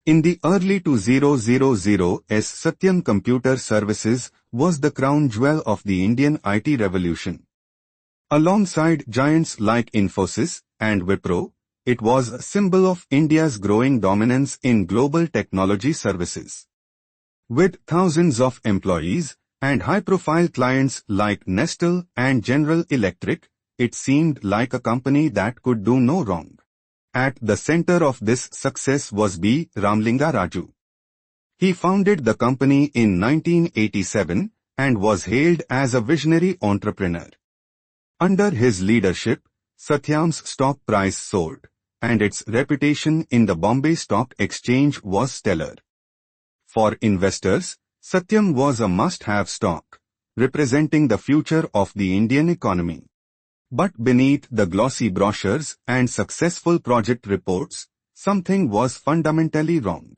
In the early 2000s, Satyam Computer Services was the crown jewel of the Indian IT revolution. Alongside giants like Infosys and Wipro, it was a symbol of India's growing dominance in global technology services. With thousands of employees and high-profile clients like Nestle and General Electric, it seemed like a company that could do no wrong. At the center of this success was Ramalinga Raju. He founded the company in 1987 and was hailed as a visionary entrepreneur. Under his leadership, Satyam's stock price soared, and its reputation in the Bombay Stock Exchange was stellar. For investors, Satyam was a must-have stock, representing the future of the Indian economy. But beneath the glossy brochures and successful project reports, something was fundamentally wrong.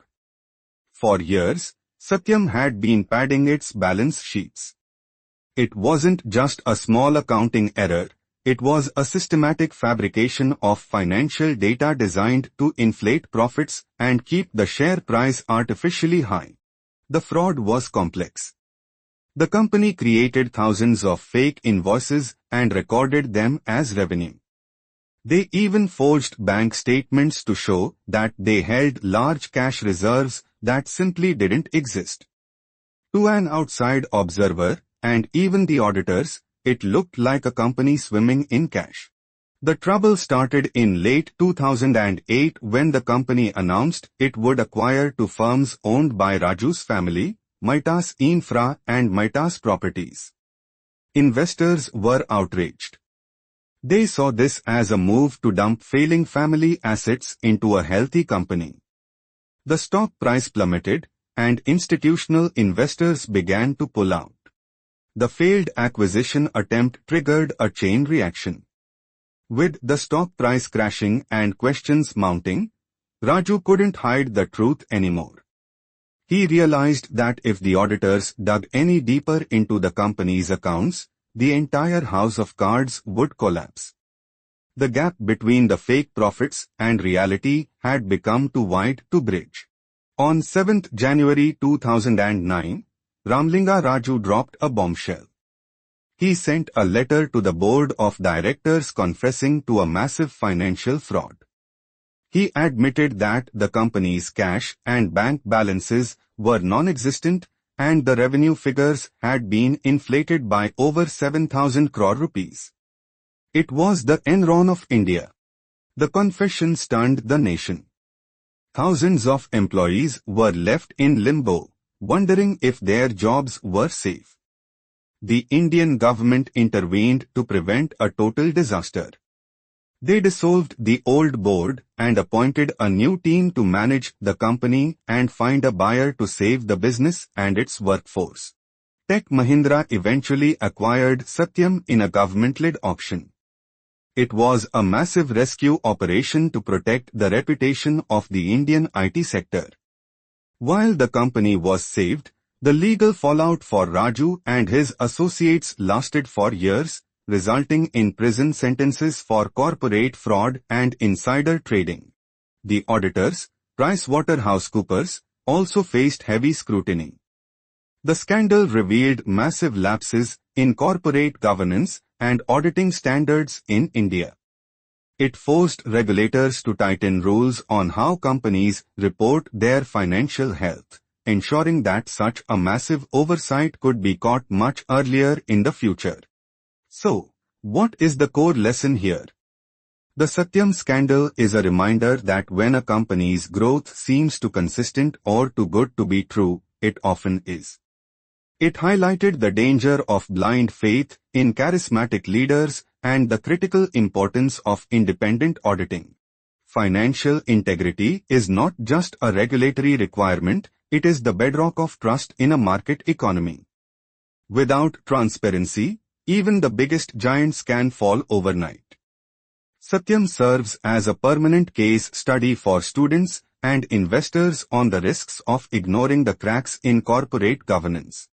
For years, Satyam had been padding its balance sheets. It wasn't just a small accounting error, it was a systematic fabrication of financial data designed to inflate profits and keep the share price artificially high. The fraud was complex. The company created thousands of fake invoices and recorded them as revenue. They even forged bank statements to show that they held large cash reserves that simply didn't exist. To an outside observer, and even the auditors, it looked like a company swimming in cash. The trouble started in late 2008 when the company announced it would acquire two firms owned by Raju's family, Mitas Infra and Mitas Properties. Investors were outraged. They saw this as a move to dump failing family assets into a healthy company. The stock price plummeted, and institutional investors began to pull out. The failed acquisition attempt triggered a chain reaction. With the stock price crashing and questions mounting, Raju couldn't hide the truth anymore. He realized that if the auditors dug any deeper into the company's accounts, the entire house of cards would collapse. The gap between the fake profits and reality had become too wide to bridge. On 7th January 2009, Ramalinga Raju dropped a bombshell. He sent a letter to the board of directors confessing to a massive financial fraud. He admitted that the company's cash and bank balances were non-existent and the revenue figures had been inflated by over 7,000 crore rupees. It was the Enron of India. The confession stunned the nation. Thousands of employees were left in limbo, wondering if their jobs were safe. The Indian government intervened to prevent a total disaster. They dissolved the old board and appointed a new team to manage the company and find a buyer to save the business and its workforce. Tech Mahindra eventually acquired Satyam in a government-led auction. It was a massive rescue operation to protect the reputation of the Indian IT sector. While the company was saved, the legal fallout for Raju and his associates lasted for years, resulting in prison sentences for corporate fraud and insider trading. The auditors, PricewaterhouseCoopers, also faced heavy scrutiny. The scandal revealed massive lapses in corporate governance and auditing standards in India. It forced regulators to tighten rules on how companies report their financial health, ensuring that such a massive oversight could be caught much earlier in the future. So, what is the core lesson here? The Satyam scandal is a reminder that when a company's growth seems too consistent or too good to be true, it often is. It highlighted the danger of blind faith in charismatic leaders and the critical importance of independent auditing. Financial integrity is not just a regulatory requirement, it is the bedrock of trust in a market economy. Without transparency, even the biggest giants can fall overnight. Satyam serves as a permanent case study for students and investors on the risks of ignoring the cracks in corporate governance.